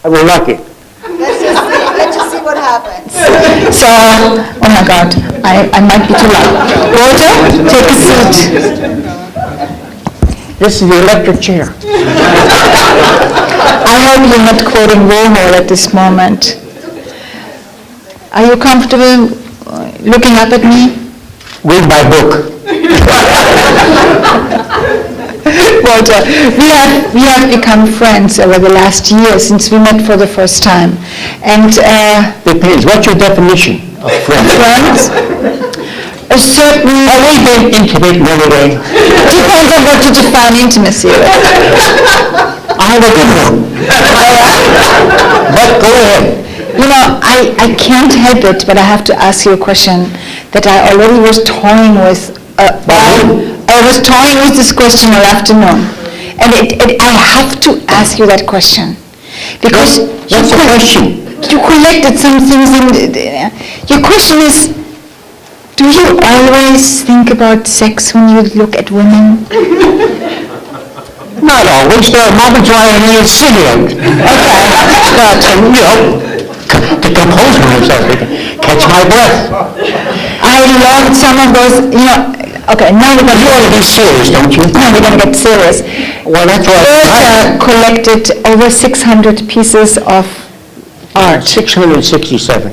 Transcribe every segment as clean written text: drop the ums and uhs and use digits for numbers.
I will like it. Let's just see what happens. So, oh my God, I might be too loud. Walter, take a seat. This is the electric chair. I hope you're not quoting Warhol at this moment. Are you comfortable looking up at me? Read my book. Walter, we have become friends over the last year since we met for the first time. And Depends. What's your definition of friend? friends, a certain, Are we being intimate in any way? depends on what you define intimacy with. I have a good one. But go ahead. You know, I can't help it, but I have to ask you a question that I already was toying with. I was toying with this question all afternoon, and I have to ask you that question because What's the question? you collected some things. Your question is, do you always think about sex when you look at women? Not always. There are moments when I need a stimulant. But, to compose myself, catch my breath. I learned some of those, okay, now we're going You want to be serious, don't you? now we're going to get serious. Well, that's what Walter collected over 600 pieces of art. 667.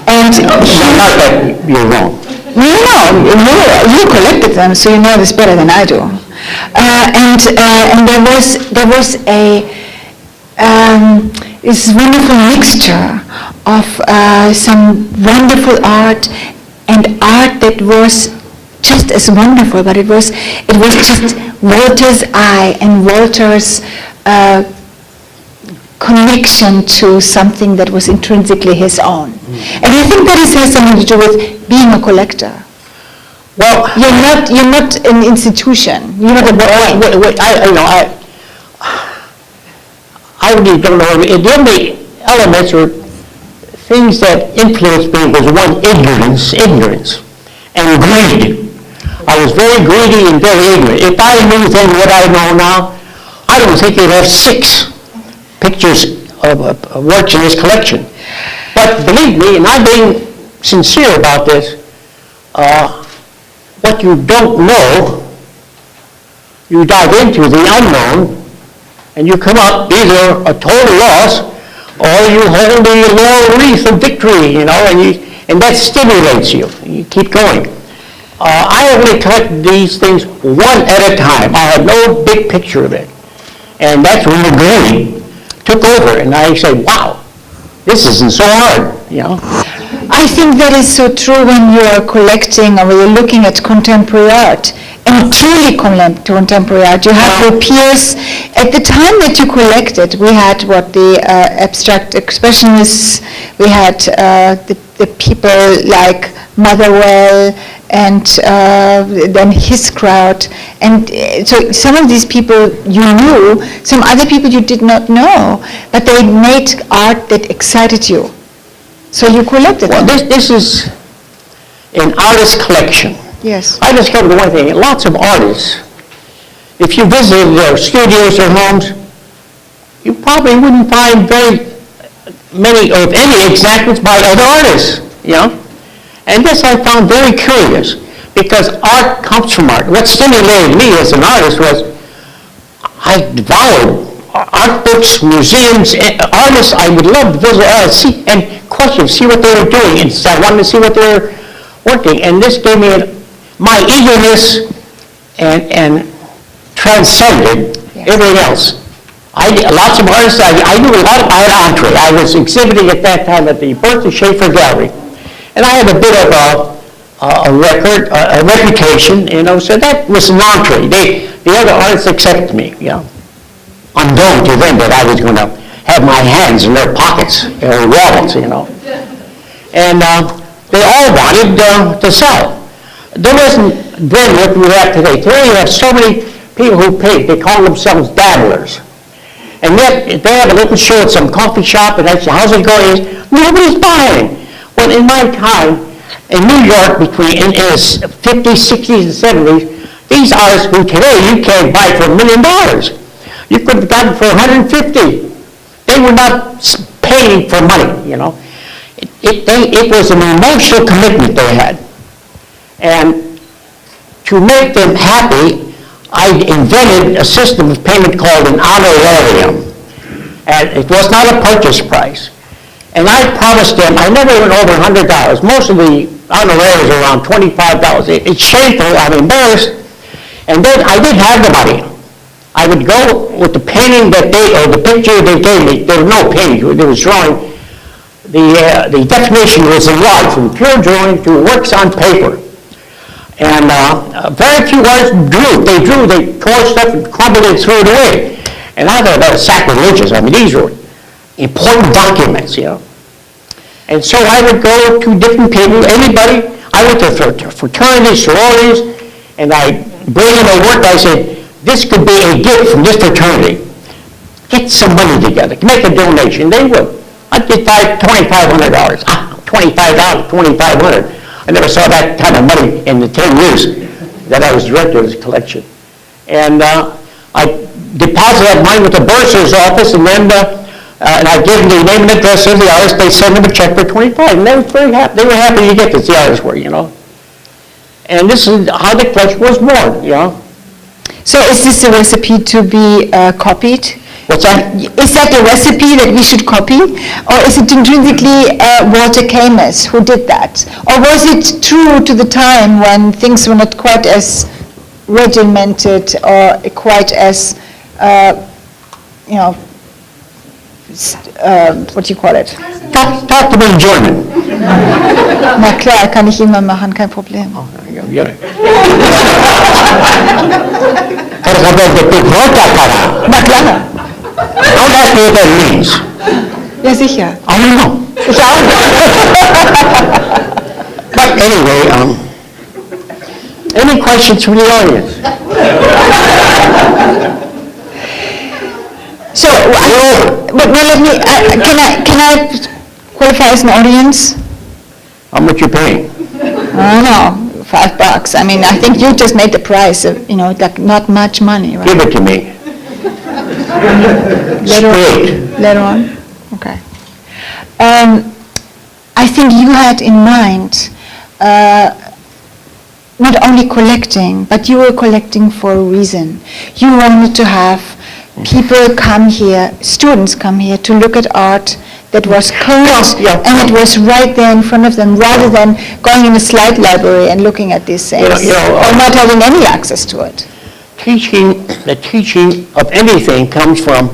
And Not that you're wrong. you collected them, so you know this better than I do. And there was this wonderful mixture of some wonderful art and art that was just as wonderful, but it was just Walter's eye and Walter's connection to something that was intrinsically his own. And I think that has something to do with being a collector. Well, You're not an institution. You're not a I really don't know. The only elements or things that influenced me was one, ignorance, and greed. I was very greedy and very ignorant. If I knew then what I know now, I don't think I'd have 6 pictures of works in this collection. But believe me, and I'm being sincere about this, what you don't know, you dive into the unknown, and you come up either a total loss, or you hold the laurel wreath of victory, and that stimulates you. You keep going. I only collect these things one at a time. I have no big picture of it. And that's when the greed took over, and I say, wow, this isn't so hard, I think that is so true when you are collecting or when you're looking at contemporary art. And truly contemporary art. You have your peers. At the time that you collected, we had the abstract expressionists, we had the people like Motherwell, and then his crowd. And so some of these people you knew, some other people you did not know, but they made art that excited you. So you collected Well, them. this is an artist collection. Yes. I discovered one thing, lots of artists, if you visited their studios or homes, you probably wouldn't find very many of any exactness by other artists, And this I found very curious, because art comes from art. What stimulated me as an artist was, I devoured art books, museums, artists. I would love to visit, see and question, see what they were doing, and I wanted to see what they were working, and this gave me my eagerness and transcended everything else. Lots of artists, I knew a lot about entree. I was exhibiting at that time at the Bertha Schaefer Gallery, and I had a bit of a reputation, so that was an entree. The other artists accepted me, unknown to them that I was going to have my hands in their pockets, wallets, And they all wanted to sell. There wasn't then what we have today. Today you have so many people who paint. They call themselves dabblers. And yet they have a little show at some coffee shop and I say, how's it going? Nobody's buying. Well, in my time, in New York, in the 50s, 60s, and 70s, these artists who today you can't buy for $1 million. You could have gotten for 150. They were not paying for money, you know. It was an emotional commitment they had. And to make them happy, I invented a system of payment called an honorarium. And it was not a purchase price. And I promised them, I never went over $100. Most of the honorariums are around $25. It's shameful, I'm embarrassed. And then I didn't have the money. I would go with the painting that or the picture they gave me. There was no painting, there was drawing. The definition was enlarged from pure drawing to works on paper. And very few artists drew. They tore stuff and crumbled it and threw it away. And I thought that was sacrilegious. I mean, these were important documents, you know. And so I would go to different people, anybody. I went to fraternities, sororities, and I bring in a work. I said, this could be a gift from this fraternity. Get some money together. Make a donation. They would. I'd get $2,500. $2,500. I never saw that kind of money in the 10 years that I was director of this collection. And I deposited that money with the bursar's office, and then and I gave them the name and address of the artist. They sent them a check for $25, and they were very happy. They were happy to get this. The artists were, you know. And this is how the collection was born, you know. So is this a recipe to be copied? What's that? Is that a recipe that we should copy? Or is it intrinsically Walter Kamys who did that? Or was it true to the time when things were not quite as regimented or quite as, you know, what do you call it? Talk to me in German. Na klar, kann ich immer machen, kein Problem. Na klar. Don't ask me what that means. Ja, sicher. I don't know. Ich auch. But anyway, any questions from the audience? So, but let me, can I qualify as an audience? How much you paying? I don't know, $5. I mean, I think you just made the price, you know, like not much money, right? Give it to me. Later on? Okay. I think you had in mind not only collecting, but you were collecting for a reason. You wanted to have people come here, students come here to look at art that was current and it was right there in front of them, rather than going in a slide library and looking at these things, or not having any access to it. The teaching of anything comes from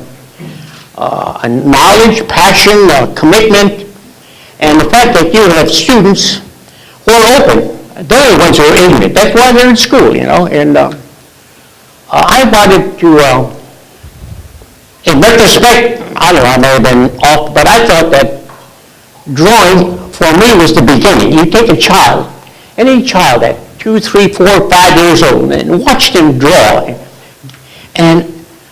a knowledge, passion, commitment, and the fact that you have students who are open. They're the ones who are ignorant. That's why they're in school, you know. And I wanted to, in retrospect, I don't know, I may have been off, but I thought that drawing for me was the beginning. You take a child, any child at 2, 3, 4, 5 years old, and watch them draw and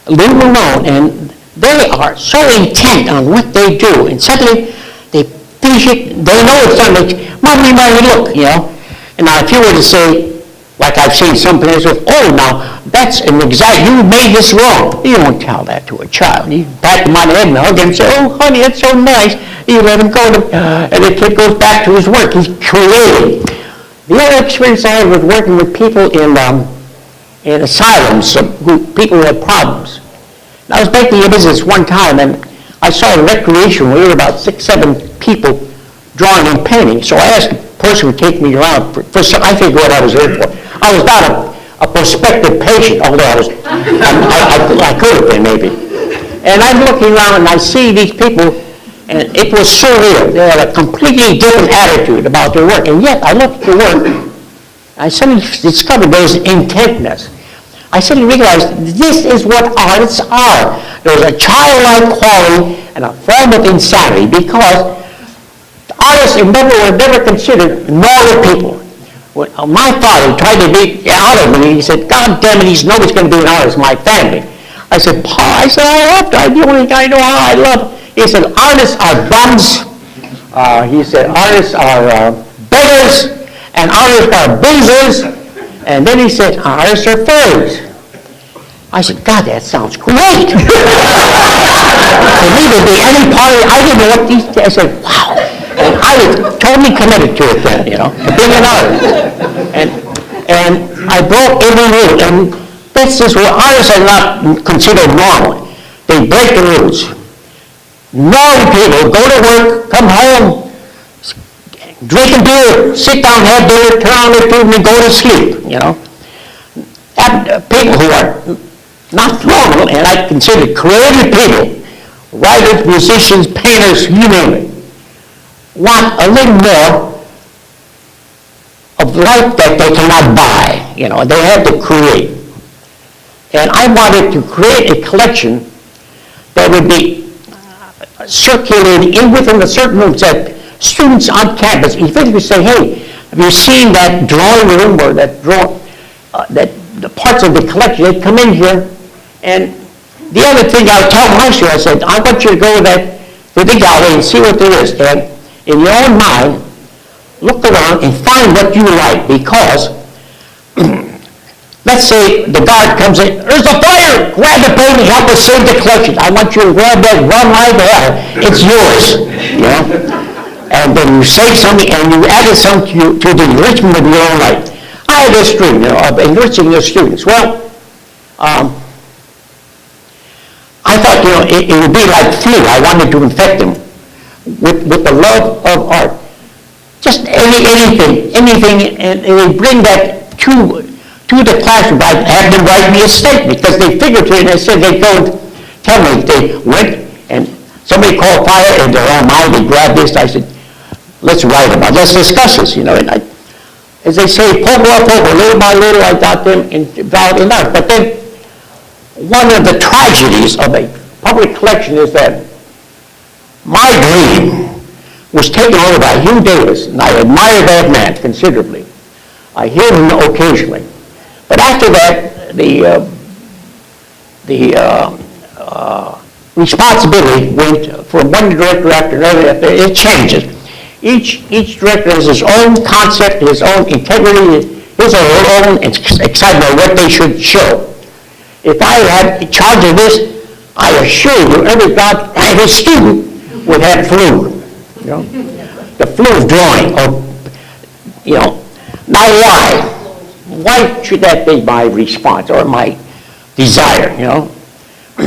leave them alone, and they are so intent on what they do, and suddenly they finish it, they know it's done, like, Mommy, look, you know. And now if you were to say, like I've seen some parents say, oh, now, that's an exact, you made this wrong. You don't tell that to a child. You pat them on the head and hug them and say, oh, honey, it's so nice. You let him go, and the kid goes back to his work. He's creating. The other experience I had was working with people in asylums, people who had problems. And I was making a business one time, and I saw a recreation where there were about 6, 7 people drawing and painting. So I asked the person who would take me around for some, I figured what I was there for. I was not a prospective patient, although I could have been maybe. And I'm looking around and I see these people, and it was surreal. They had a completely different attitude about their work. And yet I looked at their work, I suddenly discovered there was intentness. I suddenly realized this is what artists are. There's a childlike quality and a form of insanity, because artists were never considered normal people. When my father tried to be out of me, he said, God damn it, nobody's going to be an artist, my family. I said, Pa, I have to. I'm the only guy I know how I love. He said, artists are bums. He said, artists are beggars, and artists are boozers. And then he said, artists are fairies. I said, God, that sounds great. For me to be any party, I didn't know what these, I said, wow. And I was totally committed to it then, to being an artist. And I broke every rule. And this is what artists are not considered normal. They break the rules. Normal people go to work, come home, drink a beer, sit down, have dinner, turn on their TV, and go to sleep, And people who are not normal, and I consider creative people, writers, musicians, painters, you name it, want a little more of life that they cannot buy. They have to create. And I wanted to create a collection that would be circulated within a certain room that students on campus eventually say, hey, have you seen that drawing room or that the parts of the collection, they come in here. And the other thing I would tell my students, I said, I want you to go to the gallery and see what there is. And in your own mind, look around and find what you like, because let's say the guard comes in, there's a fire, grab the painting, help us save the collection. I want you to grab that, run right there, it's yours, And then you save something and you added something to the enrichment of your own life. I had this dream, of enriching your students. Well, I thought, it would be like flu. I wanted to infect them with the love of art. Just anything, and they bring that to the classroom. I had them write me a statement, because they figured it, and they said they'd go and tell me. They went, and somebody called fire, and they're all mine, they grabbed this. I said, let's write about it, let's discuss this, and as they say, pogo, little by little, I got them involved in art. But then, one of the tragedies of a public collection is that my dream was taken over by Hugh Davis, and I admire that man considerably. I hear him occasionally. But after that, the responsibility went from one director after another. It changes. Each director has his own concept, his own integrity, his or her own excitement of what they should show. If I had charge of this, I assure you, every God and his student would have flu. The flu of drawing, Now why? Why should that be my response or my desire,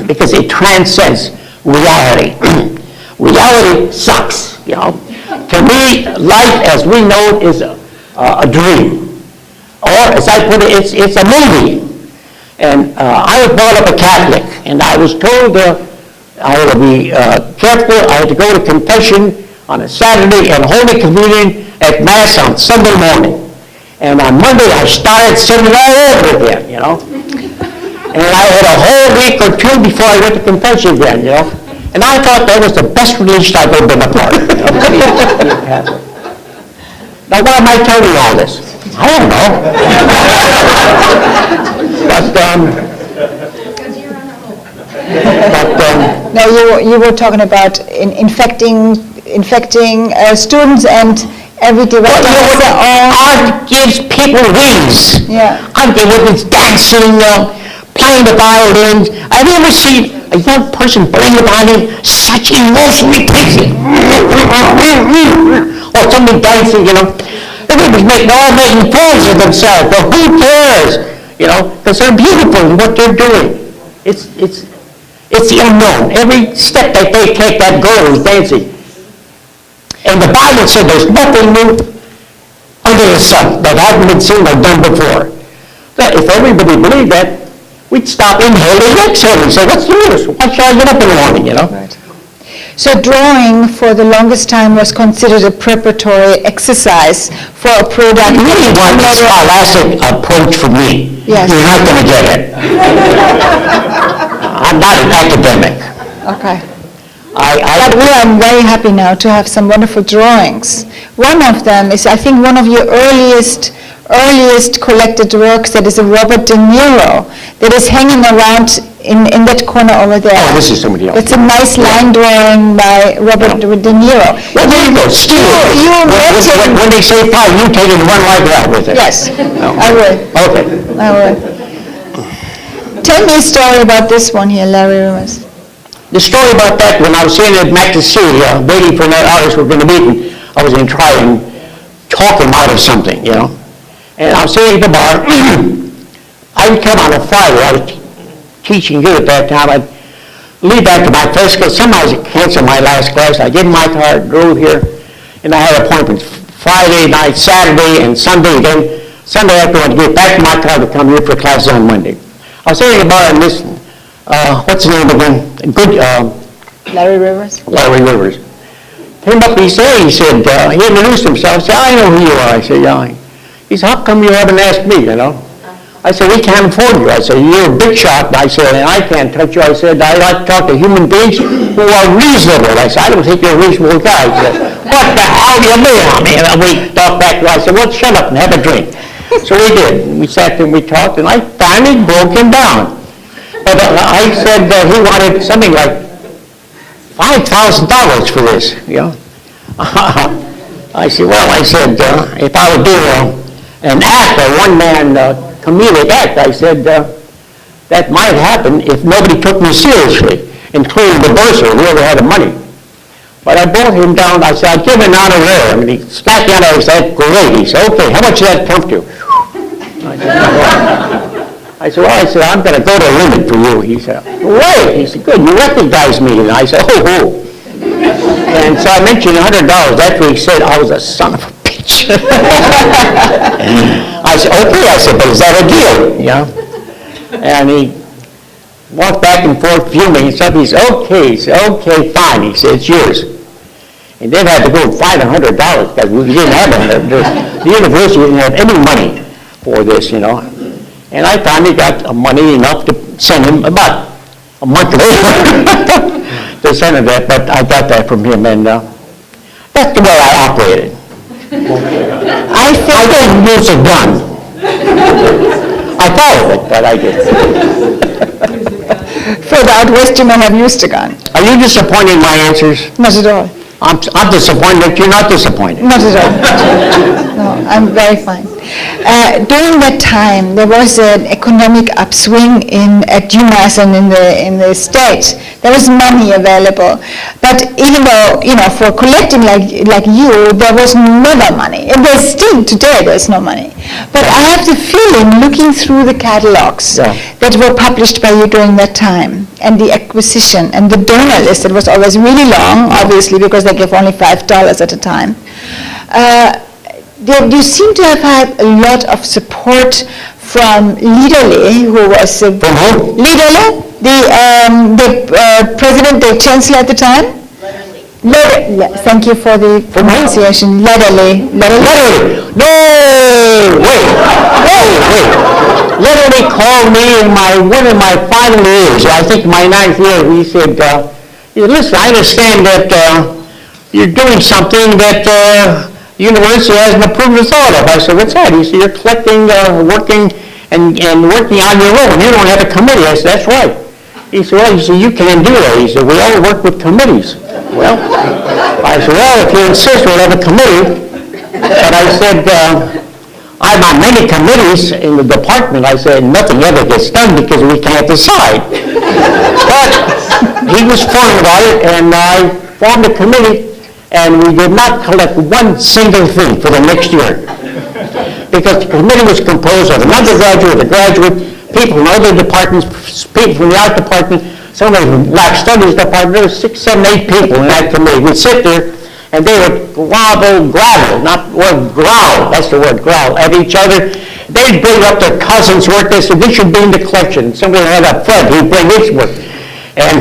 Because it transcends reality. Reality sucks, To me, life as we know it is a dream. Or, as I put it, it's a movie. And I was brought up a Catholic, and I was told I had to be careful. I had to go to confession on a Saturday and Holy Communion at Mass on Sunday morning. And on Monday, I started sinning all over again, And I had a whole week or two before I went to confession again, And I thought that was the best religion I've ever been a part of, Now, why am I telling you all this? I don't know. No, you were talking about infecting students, and every director has their own. Art gives people wings. Yeah. Art, whether it's dancing, playing the violin. Have you ever seen a young person playing the violin, such emotionally pleasing? Or somebody dancing, Everybody's making fools of themselves, but who cares? Because they're beautiful in what they're doing. It's the unknown. Every step that they take, that girl is dancing. And the Bible said there's nothing new under the sun that hasn't been seen or done before. But if everybody believed that, we'd stop inhaling and exhaling. So what's the use? Why should I get up in the morning, Right. So drawing for the longest time was considered a preparatory exercise for a product. If you really want a scholastic approach from me, Yes. You're not going to get it. I'm not an academic. Okay. But we are very happy now to have some wonderful drawings. One of them is, I think, one of your earliest collected works, that is a Robert De Niro, that is hanging around in that corner over there. Oh, this is somebody else. It's a nice line drawing by Robert De Niro. Well, there you go. Steal it. When they say fire, you take it and run right out with it. Yes, No. I will. Okay. I will. Tell me a story about this one here, Larry Rivers. The story about that, when I was sitting at McDC, waiting for that artist we were going to meet, and I was going to try and talk him out of something, you know. And I was sitting at the bar. I would come on a Friday. I was teaching good at that time. I'd leave back to my place because sometimes I canceled my last class. I get in my car, drove here, and I had appointments Friday night, Saturday, and Sunday again. Sunday afternoon, I'd get back to my car to come here for classes on Monday. I was sitting at the bar and this, what's his name again? Larry Rivers? Larry Rivers. Came up, he said, he introduced himself. I said, I know who you are. I said, yeah. He said, how come you haven't asked me, you know? I said, we can't afford you. I said, you're a big shot. I said, and I can't touch you. I said, I like to talk to human beings who are reasonable. I said, I don't think you're a reasonable guy. He said, what the hell do you mean? I mean, and we talked back. I said, well, shut up and have a drink. So we did. We sat there and we talked, and I finally broke him down. But I said he wanted something like $5,000 for this, you know. I said, well, if I would do an act, a one-man comedic act, I said, that might happen if nobody took me seriously, including the bursar, whoever had the money. But I brought him down, I said, I'd give him an honorarium, and he smacked down and he said, great. He said, okay, how much does that come to? I said, I'm going to go to the limit for you. He said, wait. He said, good, you recognize me. And I said, oh. And so I mentioned $100. After he said, I was a son of a bitch. I said, okay. I said, but is that a deal? You know? And he walked back and forth fuming and stuff. He said, okay. He said, okay, fine. He said, it's yours. And then had to go find $100 because we didn't have $100. The university didn't have any money for this, you know. And I finally got money enough to send him about a month later to send him that, but I got that from him, and that's the way I operated. I didn't use a gun. I thought of it, but I didn't. Further out west, you may have used a gun. Are you disappointed in my answers? Not at all. I'm disappointed that you're not disappointed. Not at all. No, I'm very fine. During that time, there was an economic upswing at UMass and in the States. There was money available. But even though, you know, for collecting like you, there was never money. And there's still, today, there's no money. But I have the feeling, looking through the catalogs that were published by you during that time, and the acquisition, and the donor list that was always really long, obviously, because they gave only $5 at a time. You seem to have had a lot of support from Liederle, who was From who? Liederle, the president, the chancellor at the time. Thank you for the pronunciation. Liederle. No, wait. Literally called me in one of my final years, I think my 9th year. He said, listen, I understand that you're doing something that the university hasn't approved the thought of. I said, what's that? He said, you're collecting, working, and working on your own. You don't have a committee. I said, that's right. He said, well, you can't do that. He said, we all work with committees. Well, I said, well, if you insist, we'll have a committee. But I said, I'm on many committees in the department. I said, nothing ever gets done because we can't decide. But he was firm about it, and I formed a committee, and we did not collect one single thing for the next year. Because the committee was composed of an undergraduate, a graduate, people from other departments, people from the art department, somebody from Black Studies department. There were 6, 7, 8 people in that committee. We'd sit there, and they would grovel, that's the word, growl, at each other. They'd bring up their cousins who worked there, so this should be in the collection. Somebody had a friend, he'd bring his work. And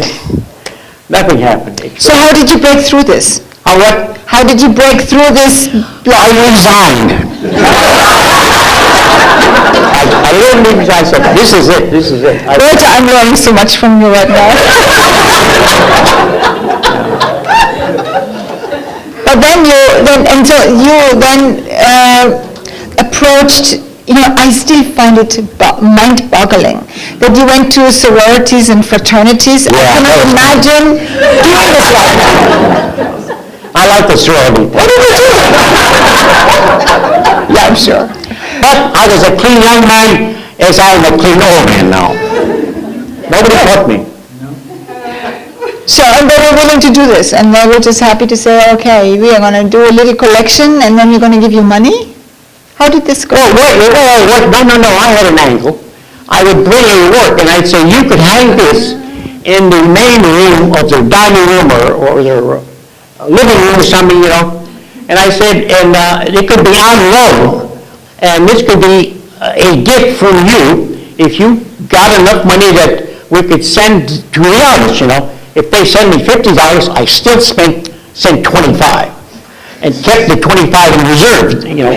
nothing happened. So how did you break through this? What? How did you break through this? I resigned. I literally resigned. I said, this is it. Walter, I'm learning so much from you right now. But then you approached, you know, I still find it mind-boggling that you went to sororities and fraternities. I cannot imagine doing this right now. I like the sorority. What did you do? Yeah, I'm sure. But I was a clean young man as I am a clean old man now. Nobody taught me. So, and they were willing to do this, and they were just happy to say, okay, we are going to do a little collection, and then we're going to give you money? How did this go? Oh, wait, no, I had an angle. I would bring in work, and I'd say, you could hang this in the main room of their dining room or their living room or something, you know. And I said, and it could be on loan, and this could be a gift from you if you got enough money that we could send to the artists, you know. If they send me $50, I still send 25, and kept the 25 in reserve, you know.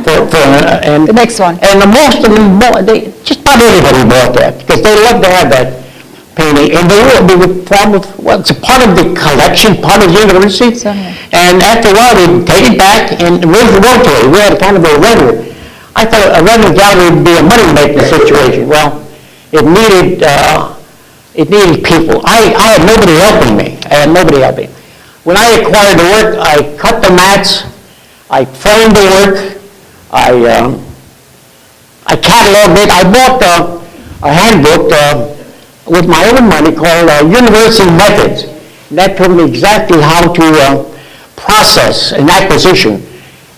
And The next one. And most of them bought, just about everybody bought that, because they love to have that painting, and they would form, well, it's a part of the collection, part of the university. Certainly. And after a while, we'd take it back, and where's the rotary? We had kind of a rental. I thought a rental gallery would be a money-making situation. Well, it needed people. I had nobody helping me. When I acquired the work, I cut the mats, I framed the work, I cataloged it. I bought a handbook with my own money called University Methods. And that told me exactly how to process an acquisition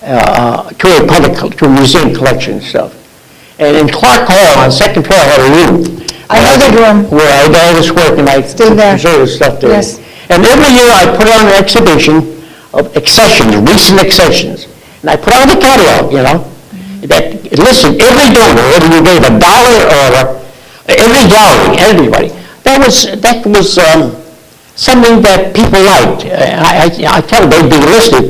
to a museum collection and stuff. And in Clark Hall, on the second floor, I had a room. I know the room. Where I did all this work, and I Still there. preserved stuff there. Yes. And every year I put on an exhibition of accessions, recent accessions. And I put on the catalog, you know, that listed every donor, whether you gave $1 or every gallery, everybody. That was something that people liked. I tell them they'd be listed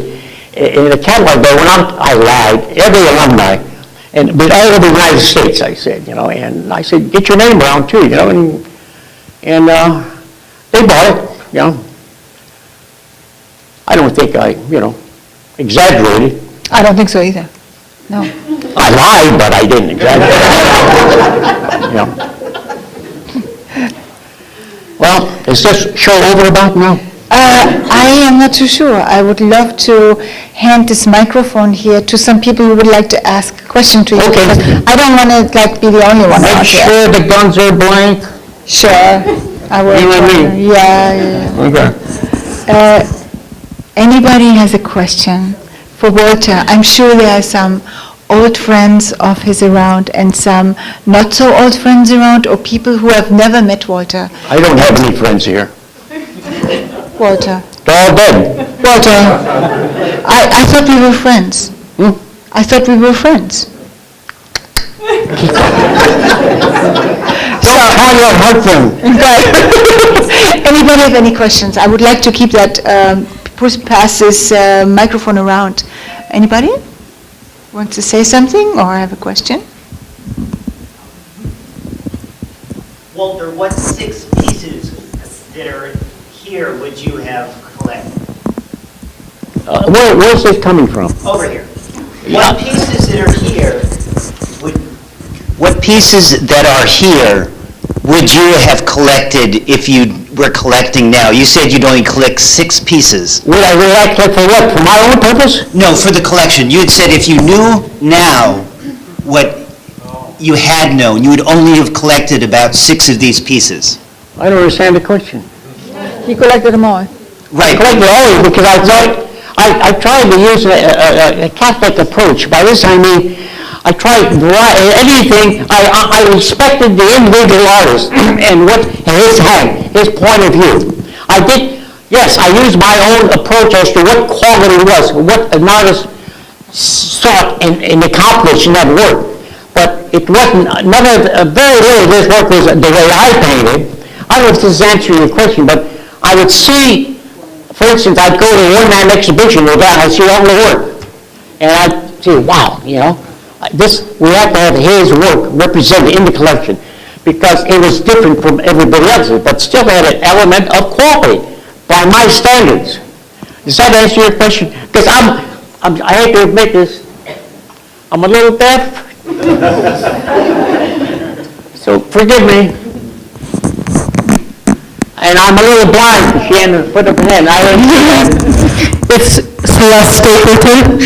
in the catalog. They went out, I lied, every alumni, but all over the United States, I said, you know, and I said, get your name around too, you know, and they bought it, you know. I don't think I, you know, exaggerated. I don't think so either. No. I lied, but I didn't exaggerate. You know. Well, is this show over about now? I am not too sure. I would love to hand this microphone here to some people who would like to ask a question to you. Okay. Because I don't want to be the only one Make out here. sure the guns are blank. Sure. I will. You and me. Yeah. Okay. Anybody has a question for Walter? I'm sure there are some old friends of his around and some not so old friends around, or people who have never met Walter. I don't have any friends here. Walter. They're all dead. Walter, I thought we were friends. I thought we were friends. Don't call your husband. Anybody have any questions? I would like to keep that, pass this microphone around. Anybody want to say something or have a question? Walter, what 6 pieces that are here would you have collected? Where's this coming from? Over here. What pieces that are here would you have collected if you were collecting now? You said you'd only collect 6 pieces. Would I really collect for what? For my own purpose? No, for the collection. You had said if you knew now what you had known, you would only have collected about 6 of these pieces. I don't understand the question. He collected them all. Right. I collected all of it because I tried to use a Catholic approach. By this I mean, I tried anything. I respected the individual artist and what his point of view. I used my own approach as to what quality was, what an artist sought and accomplished in that work. But it wasn't, very little of this work was the way I painted. I don't know if this is answering your question, but I would see, for instance, I'd go to a one-man exhibition with that, I'd see all the work. And I'd say, wow, you know, we have to have his work represented in the collection because it was different from everybody else's, but still had an element of quality by my standards. Does that answer your question? Because I hate to admit this, I'm a little deaf, so forgive me. And I'm a little blind. She had to put up her hand. I don't see that. It's Celeste Stapleton.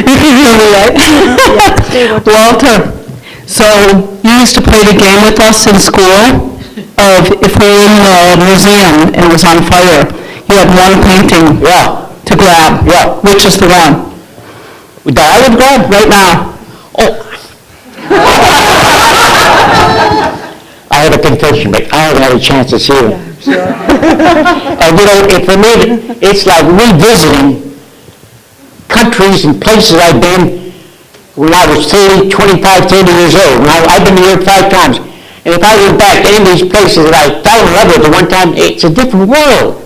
You can hear me, right? Walter, So you used to play the game with us in school of if we were in the museum and it was on fire, you had one painting Yeah, to grab. Yeah. Which is the one? that I would grab? Right now. Oh. I have a confession, but I haven't had a chance to see it. And for me, it's like revisiting countries and places I've been when I was 30, 25, 30 years old. And I've been to Europe 5 times. And if I went back to any of these places that I fell in love with at one time, it's a different world.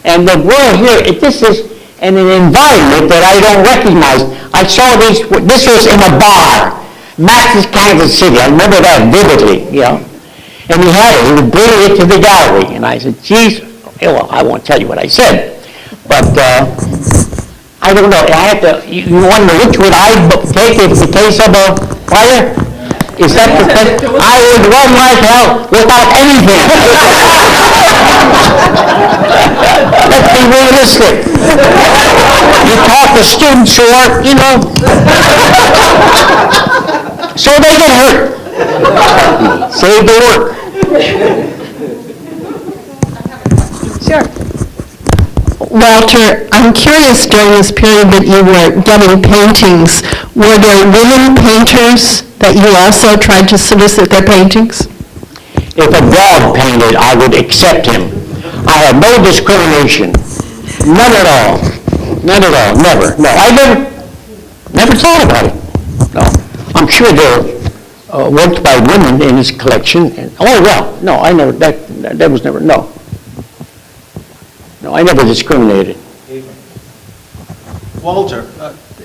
And the world here, this is in an environment that I don't recognize. I saw this was in a bar, Max's Kansas City. I remember that vividly, And he was bringing it to the gallery. And I said, geez, well, I won't tell you what I said. But I don't know. You wonder which would I take in the case of a fire? Is that the thing? I would run like hell without anything. Let's be realistic. You talk to students who are, so they get hurt. Save the work. Sure. Walter, I'm curious, during this period that you were getting paintings, were there women painters that you also tried to solicit their paintings? If a dog painted, I would accept him. I had no discrimination. None at all. None at all. Never. No, I never thought about it. No. I'm sure there are works by women in his collection. No, I never, that was never, no. No, I never discriminated. Walter,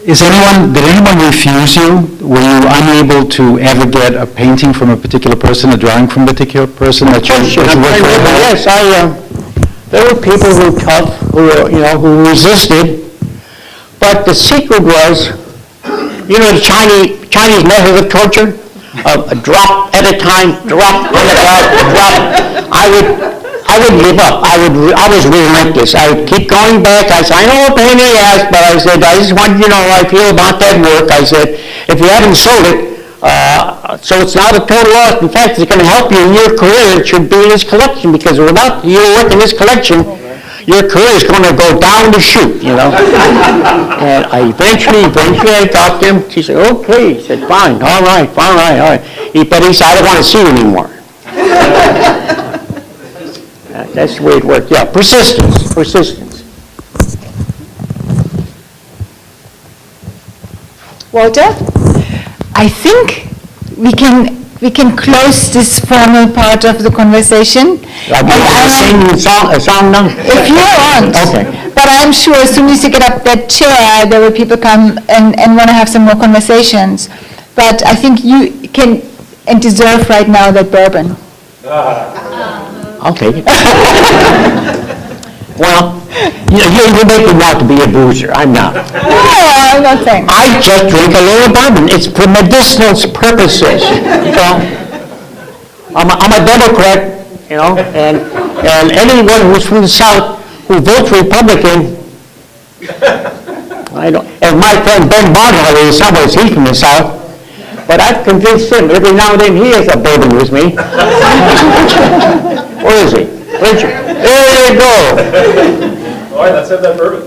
did anyone refuse you? Were you unable to ever get a painting from a particular person, a drawing from a particular person that you worked with? Yes, there were people who were tough, who resisted. But the secret was, the Chinese method of torture? A drop at a time, drop, drop. I would give up. I was relentless. I would keep going back. I said, I know what pain in the ass, but I said, I just want you to know how I feel about that work. I said, if you haven't sold it, so it's not a total loss. In fact, it's going to help you in your career. It should be in this collection, because without your work in this collection, your career is going to go down the chute, And I eventually I talked to him. He said, okay. He said, fine, all right. But he said, I don't want to see you anymore. That's the way it worked. Yeah, persistence. Walter, I think we can close this formal part of the conversation. Sing a song now? If you want. Okay. But I'm sure as soon as you get up that chair, there will people come and want to have some more conversations. But I think you can and deserve right now that bourbon. Okay. Well, you're making me out to be a boozer. I'm not. No, I'm not saying. I just drink a little bourbon. It's for medicinal purposes. I'm a Democrat, and anyone who's from the South who votes Republican, I don't. And my friend Ben Barnhart is somewhere, he's from the South, but I've convinced him every now and then he has a bourbon with me. Where is he? Richard. There you go. All right, let's have that bourbon.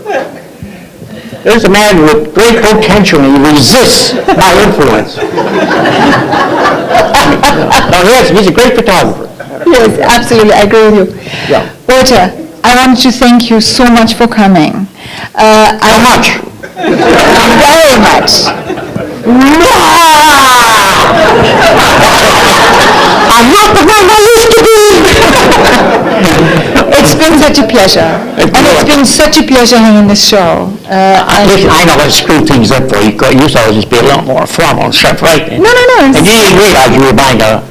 There's a man with great potential, and he resists my influence. No, he's a great photographer. Yes, absolutely, I agree with you. Yeah. Walter, I want to thank you so much for coming. How much? Very much. I'm not the man I used to be. It's been such a pleasure. And it's been such a pleasure hanging this show. Listen, I know I screwed things up for you. You used to always just be a little more formal and stuff, right? No. And you didn't realize you were buying a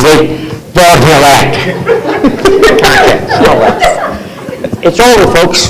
great vaudeville act. Okay, it's over, folks.